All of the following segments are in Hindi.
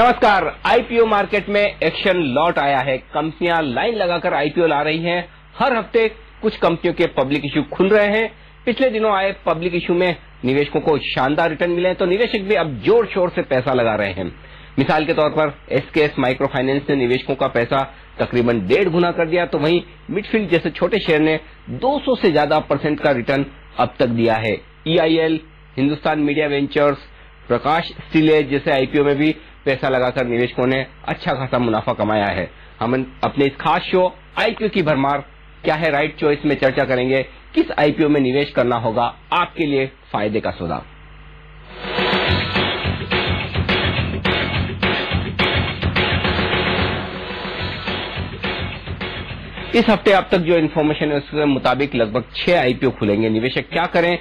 नमस्कार। आईपीओ मार्केट में एक्शन लौट आया है। कंपनियां लाइन लगाकर आईपीओ ला रही हैं। हर हफ्ते कुछ कंपनियों के पब्लिक इश्यू खुल रहे हैं। पिछले दिनों आए पब्लिक इश्यू में निवेशकों को शानदार रिटर्न मिले, तो निवेशक भी अब जोर शोर से पैसा लगा रहे हैं। मिसाल के तौर पर एसकेएस माइक्रो फाइनेंस ने निवेशकों का पैसा तकरीबन 1.5 गुना कर दिया, तो वहीं मिडफील्ड जैसे छोटे शेयर ने 200 से ज्यादा % का रिटर्न अब तक दिया है। EIL, हिंदुस्तान मीडिया वेंचर्स, प्रकाश स्टील एज जैसे आईपीओ में भी पैसा लगाकर निवेशकों ने अच्छा खासा मुनाफा कमाया है। हम अपने इस खास शो आईपीओ की भरमार क्या है राइट चॉइस में चर्चा करेंगे किस आईपीओ में निवेश करना होगा आपके लिए फायदे का सौदा। इस हफ्ते अब तक जो इन्फॉर्मेशन है उसके मुताबिक लगभग 6 आईपीओ खुलेंगे। निवेशक क्या करें,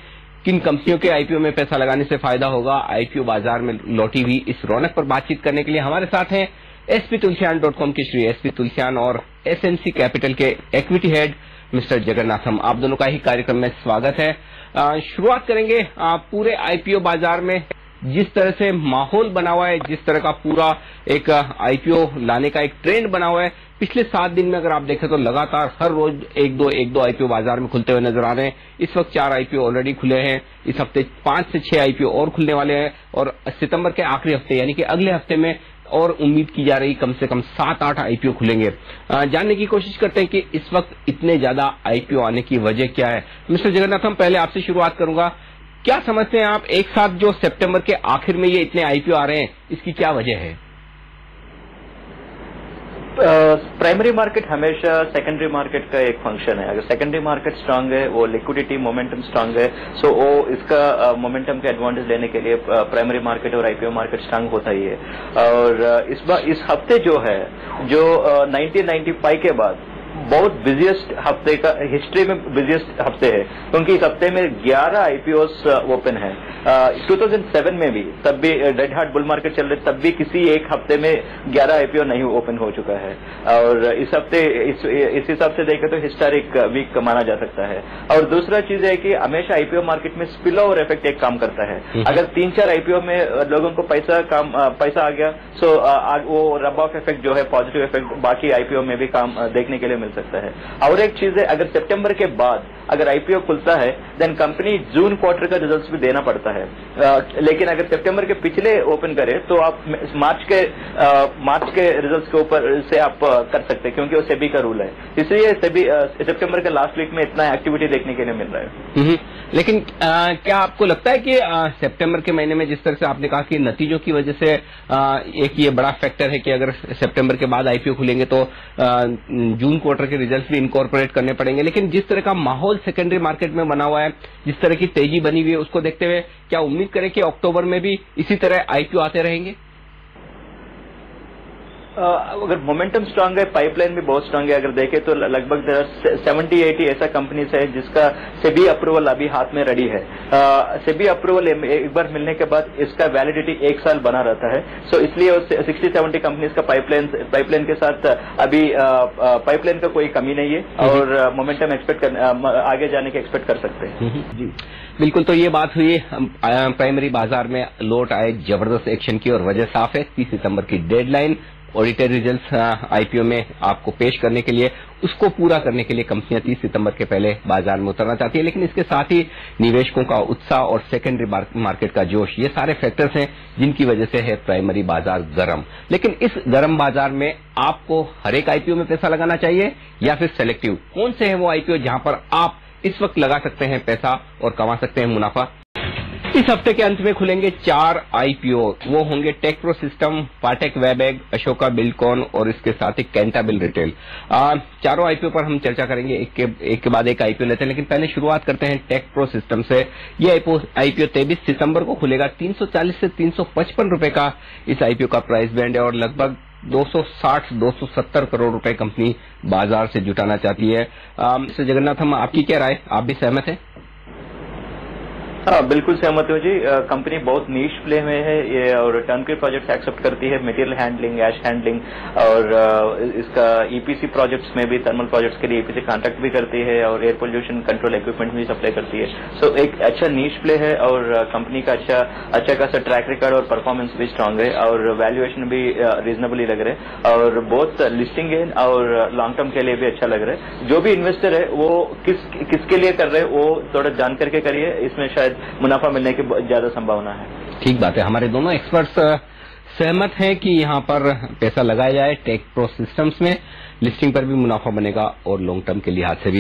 किन कंपनियों के आईपीओ में पैसा लगाने से फायदा होगा, आईपीओ बाजार में लौटी हुई इस रौनक पर बातचीत करने के लिए हमारे साथ हैं sptulsian.com के श्री SP तुलसियान और SNC कैपिटल के इक्विटी हेड मिस्टर जगन्नाथम। आप दोनों का ही कार्यक्रम में स्वागत है। शुरुआत करेंगे पूरे आईपीओ बाजार में जिस तरह से माहौल बना हुआ है, जिस तरह का पूरा एक आईपीओ लाने का एक ट्रेंड बना हुआ है। पिछले 7 दिन में अगर आप देखें तो लगातार हर रोज एक दो आईपीओ बाजार में खुलते हुए नजर आ रहे हैं। इस वक्त 4 आईपीओ ऑलरेडी खुले हैं। इस हफ्ते 5 से 6 आईपीओ और खुलने वाले हैं और सितंबर के आखिरी हफ्ते यानी कि अगले हफ्ते में और उम्मीद की जा रही कम से कम 7-8 आईपीओ खुलेंगे। जानने की कोशिश करते हैं कि इस वक्त इतने ज्यादा आईपीओ आने की वजह क्या है। मिस्टर जगन्नाथम, पहले आपसे शुरुआत करूंगा। क्या समझते हैं आप, एक साथ जो सितंबर के आखिर में ये इतने आईपीओ आ रहे हैं, इसकी क्या वजह है? प्राइमरी मार्केट हमेशा सेकेंडरी मार्केट का एक फंक्शन है। अगर सेकेंडरी मार्केट स्ट्रांग है, वो लिक्विडिटी मोमेंटम स्ट्रांग है, सो वो इसका मोमेंटम का एडवांटेज लेने के लिए प्राइमरी मार्केट और आईपीओ मार्केट स्ट्रांग होता ही है। और इस हफ्ते जो है, जो 1995 के बाद बहुत बिजिएस्ट हफ्ते का, हिस्ट्री में बिजिएस्ट हफ्ते है, क्योंकि इस हफ्ते में 11 आईपीओस ओपन है। 2007 में भी, तब भी डेड हार्ट बुल मार्केट चल रही, तब भी किसी एक हफ्ते में 11 आईपीओ नहीं ओपन हो चुका है। और इस हफ्ते इस हिसाब से देखें तो हिस्टोरिक वीक माना जा सकता है। और दूसरा चीज है कि हमेशा आईपीओ मार्केट में स्पिल ओवर इफेक्ट एक काम करता है। अगर 3-4 आईपीओ में लोगों को पैसा आ गया, सो वो रब ऑफ इफेक्ट जो है, पॉजिटिव इफेक्ट बाकी आईपीओ में भी काम देखने के लिए मिल सकता है। और एक चीज है, अगर सितंबर के बाद अगर आईपीओ खुलता है, देन कंपनी जून क्वार्टर का रिजल्ट्स भी देना पड़ता है। लेकिन अगर सितंबर के पिछले ओपन करें तो आप मार्च के रिजल्ट्स के ऊपर से आप कर सकते हैं, क्योंकि वो सेबी का रूल है। इसलिए सेबी सितंबर के लास्ट वीक में इतना एक्टिविटी देखने के लिए मिल रहा है। लेकिन क्या आपको लगता है कि सितंबर के महीने में जिस तरह से आपने कहा कि नतीजों की वजह से एक ये बड़ा फैक्टर है कि अगर सितंबर के बाद आईपीओ खुलेंगे तो जून क्वार्टर के रिजल्ट्स भी इनकॉर्पोरेट करने पड़ेंगे, लेकिन जिस तरह का माहौल सेकेंडरी मार्केट में बना हुआ है, जिस तरह की तेजी बनी हुई है, उसको देखते हुए क्या उम्मीद करें कि अक्टूबर में भी इसी तरह आईपीओ आते रहेंगे? अगर मोमेंटम स्ट्रांग है, पाइपलाइन भी बहुत स्ट्रांग है। अगर देखें तो लगभग 70-80 ऐसा कंपनीज है जिसका सेबी अप्रूवल अभी हाथ में रेडी है। सेबी अप्रूवल एक बार मिलने के बाद इसका वैलिडिटी 1 साल बना रहता है। सो इसलिए 60-70 कंपनीज का पाइपलाइन के साथ अभी पाइपलाइन का कोई कमी नहीं है और मोमेंटम आगे जाने के एक्सपेक्ट कर सकते हैं। जी बिल्कुल। तो ये बात हुई प्राइमरी बाजार में लौट आए जबरदस्त एक्शन की और वजह साफ है। 30 सितंबर की डेडलाइन ऑडिटेड रिजल्ट्स आईपीओ में आपको पेश करने के लिए, उसको पूरा करने के लिए कंपनियां 30 सितंबर के पहले बाजार में उतरना चाहती है। लेकिन इसके साथ ही निवेशकों का उत्साह और सेकेंडरी मार्केट का जोश, ये सारे फैक्टर्स हैं जिनकी वजह से है प्राइमरी बाजार गर्म। लेकिन इस गर्म बाजार में आपको हर एक आईपीओ में पैसा लगाना चाहिए या फिर सेलेक्टिव? कौन से है वो आईपीओ जहां पर आप इस वक्त लगा सकते हैं पैसा और कमा सकते हैं मुनाफा? इस हफ्ते के अंत में खुलेंगे 4 आईपीओ। वो होंगे टेक्प्रो सिस्टम, पाटेक वेबएग, अशोका बिल्डकॉन और इसके साथ ही कैंटाबिल रिटेल। चारों आईपीओ पर हम चर्चा करेंगे, एक के बाद एक आईपीओ लेते हैं। लेकिन पहले शुरुआत करते हैं टेक्प्रो सिस्टम से। ये आईपीओ 23 सितंबर को खुलेगा। 340 से 355 रुपए का इस आईपीओ का प्राइस बैंड है और लगभग 260-270 करोड़ रुपए कंपनी बाजार से जुटाना चाहती है। मिस्टर जगन्नाथम, आपकी क्या राय, आप भी सहमत हैं? बिल्कुल सहमत हूँ जी। कंपनी बहुत नीश प्ले में है ये, और टर्नकी प्रोजेक्ट्स एक्सेप्ट करती है, मटेरियल हैंडलिंग, एश हैंडलिंग, और इसका ईपीसी प्रोजेक्ट्स में भी, थर्मल प्रोजेक्ट्स के लिए ईपीसी कॉन्ट्रैक्ट भी करती है, और एयर पोल्यूशन कंट्रोल इक्विपमेंट भी सप्लाई करती है। सो एक अच्छा नीश प्ले है, और कंपनी का अच्छा खासा ट्रैक रिकॉर्ड और परफॉर्मेंस भी स्ट्रांग है, और वैल्यूएशन भी रीजनेबली लग रहा है, और बहुत लिस्टिंग गेन और लॉन्ग टर्म के लिए भी अच्छा लग रहा है। जो भी इन्वेस्टर है वो किसके लिए कर रहे हैं वो थोड़ा जान करके करिए, इसमें शायद मुनाफा मिलने की ज्यादा संभावना है। ठीक बात है, हमारे दोनों एक्सपर्ट्स सहमत हैं कि यहाँ पर पैसा लगाया जाए टेक प्रो सिस्टम्स में, लिस्टिंग पर भी मुनाफा बनेगा और लॉन्ग टर्म के लिहाज से भी।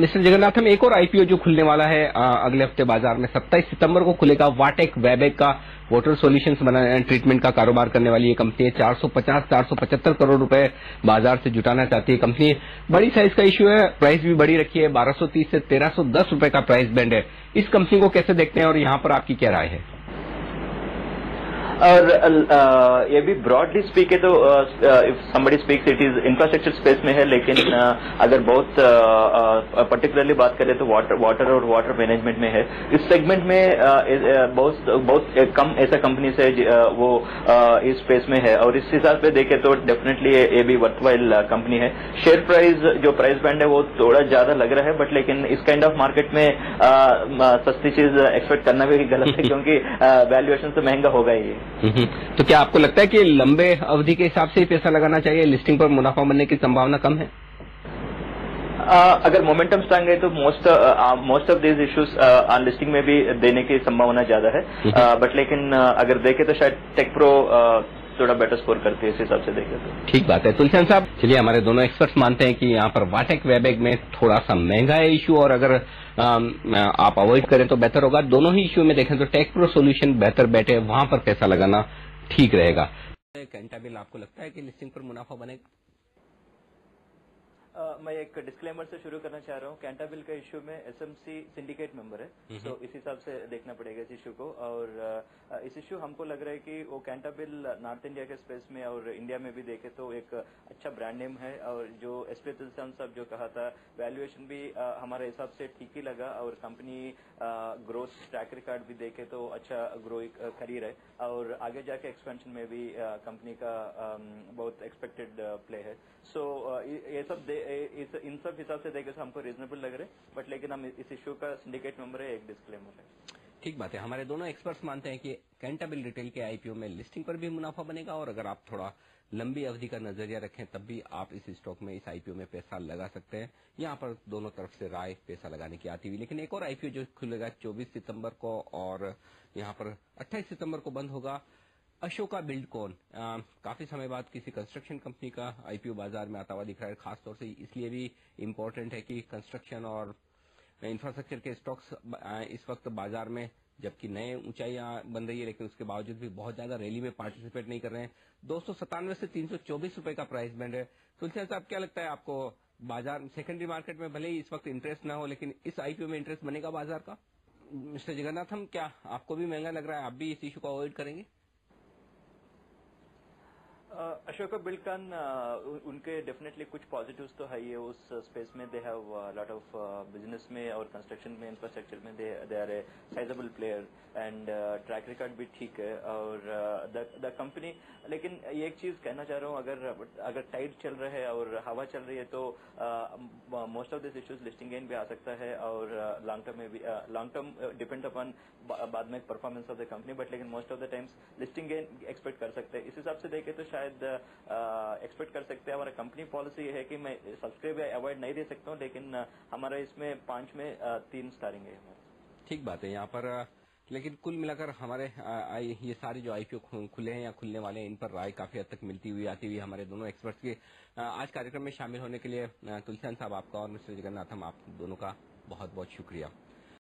मिस्टर जगन्नाथम, एक और आईपीओ जो खुलने वाला है अगले हफ्ते बाजार में 27 सितंबर को खुलेगा। वाटेक वेबेक का वाटर सॉल्यूशंस ट्रीटमेंट का कारोबार करने वाली ये कंपनी है। 450-475 करोड़ रुपए बाजार से जुटाना चाहती है कंपनी। बड़ी साइज का इश्यू है, प्राइस भी बड़ी रखी है, 1230 से 1310 रुपए का प्राइस बैंड है। इस कंपनी को कैसे देखते हैं और यहाँ पर आपकी क्या राय है? और ये भी ब्रॉडली स्पीक है तो if somebody speaks it is infrastructure space में है, लेकिन अगर बहुत पर्टिकुलरली बात करें तो वाटर और वाटर मैनेजमेंट में है। इस सेगमेंट में बहुत कम ऐसा कंपनीज है वो इस स्पेस में है, और इस हिसाब से देखें तो डेफिनेटली ये भी वर्थवाइल कंपनी है। शेयर प्राइस जो प्राइस बैंड है वो थोड़ा ज्यादा लग रहा है, बट लेकिन इस काइंड ऑफ मार्केट में सस्ती चीज एक्सपेक्ट करना भी गलत है, क्योंकि वैल्यूएशन तो महंगा होगा ही। तो क्या आपको लगता है कि लंबे अवधि के हिसाब से ही पैसा लगाना चाहिए, लिस्टिंग पर मुनाफा बनने की संभावना कम है? अगर मोमेंटम स्ट्रांग है तो most of these issues listing में भी देने की संभावना ज्यादा है, बट लेकिन अगर देखें तो शायद टेक प्रो थोड़ा बेटर स्कोर करती है इस हिसाब से देखें तो। ठीक बात है तुलसीराम साहब, चलिए हमारे दोनों एक्सपर्ट्स मानते हैं कि यहाँ पर वाटेक वेबेक में थोड़ा सा महंगा है इश्यू, और अगर आप अवॉइड करें तो बेहतर होगा। दोनों ही इश्यू में देखें तो टेक प्रो सोल्यूशन बेहतर बैठे, वहां पर पैसा लगाना ठीक रहेगा। कैंटाबिल, आपको लगता है कि लिस्टिंग पर मुनाफा बनेगा? मैं एक डिस्क्लेमर से शुरू करना चाह रहा हूँ। कैंटाबिल का इश्यू में एसएमसी सिंडिकेट मेंबर है, तो इस हिसाब से देखना पड़ेगा इस इश्यू को। और इस इश्यू हमको लग रहा है कि वो कैंटाबिल नॉर्थ इंडिया के स्पेस में और इंडिया में भी देखे तो एक अच्छा ब्रांड नेम है, और जो एसपी तुलसीराम साहब जो कहा था वैल्यूएशन भी हमारे हिसाब से ठीक ही लगा, और कंपनी ग्रोथ ट्रैक रिकॉर्ड भी देखे तो अच्छा ग्रो करी रहे, और आगे जाके एक्सपेंशन में भी कंपनी का बहुत एक्सपेक्टेड प्ले है। सो ये सब इन सब हिसाब से देखे तो हमको रीजनेबल लग रहे, बट लेकिन हम इस इश्यू का सिंडिकेट मेंबर है, एक डिस्क्लेमर है। ठीक बात है, हमारे दोनों एक्सपर्ट्स मानते हैं कि कैंटाबिल रिटेल के आईपीओ में लिस्टिंग पर भी मुनाफा बनेगा, और अगर आप थोड़ा लंबी अवधि का नजरिया रखें तब भी आप इस स्टॉक में, इस आईपीओ में पैसा लगा सकते हैं। यहाँ पर दोनों तरफ से राय पैसा लगाने की आती हुई। लेकिन एक और आईपीओ जो खुलेगा 24 सितंबर को, और यहाँ पर 28 सितंबर को बंद होगा, अशोका बिल्डकॉन। काफी समय बाद किसी कंस्ट्रक्शन कंपनी का आईपीओ बाजार में आता हुआ दिख रहा है। खासतौर से इसलिए भी इम्पोर्टेंट है कि कंस्ट्रक्शन और इंफ्रास्ट्रक्चर के स्टॉक्स इस वक्त बाजार में, जबकि नए ऊंचाइयां बन रही है, लेकिन उसके बावजूद भी बहुत ज्यादा रैली में पार्टिसिपेट नहीं कर रहे हैं। 297 से 324 रुपए का प्राइस बैंड है। तुलसीराम साहब, क्या लगता है आपको, बाजार सेकेंडरी मार्केट में भले ही इस वक्त इंटरेस्ट ना हो, लेकिन इस आईपीओ में इंटरेस्ट बनेगा बाजार का? मिस्टर जगन्नाथम, क्या आपको भी महंगा लग रहा है? आप भी इस इशू को अवॉइड करेंगे? अशोका बिल्डकॉन उनके डेफिनेटली कुछ पॉजिटिव्स तो है ही उस स्पेस में। They have lot of business में और कंस्ट्रक्शन में, इंफ्रास्ट्रक्चर में they are a sizable player, and track record भी ठीक है, और द कंपनी। लेकिन एक चीज कहना चाह रहा हूँ, अगर टाइट चल रहा है और हवा चल रही है तो most of this issues listing gain भी आ सकता है, और लॉन्ग टर्म में भी, लॉन्ग टर्म डिपेंड अपॉन बाद में performance of the company, but लेकिन most of the times listing gain expect कर सकते हैं। इस हिसाब से देखें तो शायद एक्सपेक्ट कर सकते हैं। हमारा कंपनी पॉलिसी है कि मैं सब्सक्राइब या अवॉइड नहीं दे सकता हूँ, लेकिन हमारा इसमें 5 में 3 स्टारिंग है हमारा। ठीक बात है यहाँ पर, लेकिन कुल मिलाकर हमारे ये सारे जो आईपीओ खुले हैं या खुलने वाले हैं, इन पर राय काफी हद तक मिलती हुई आती हुई हमारे दोनों एक्सपर्ट्स के। आज कार्यक्रम में शामिल होने के लिए तुलसीराम साहब आपका और मिस्टर जगन्नाथम आप दोनों का बहुत बहुत शुक्रिया।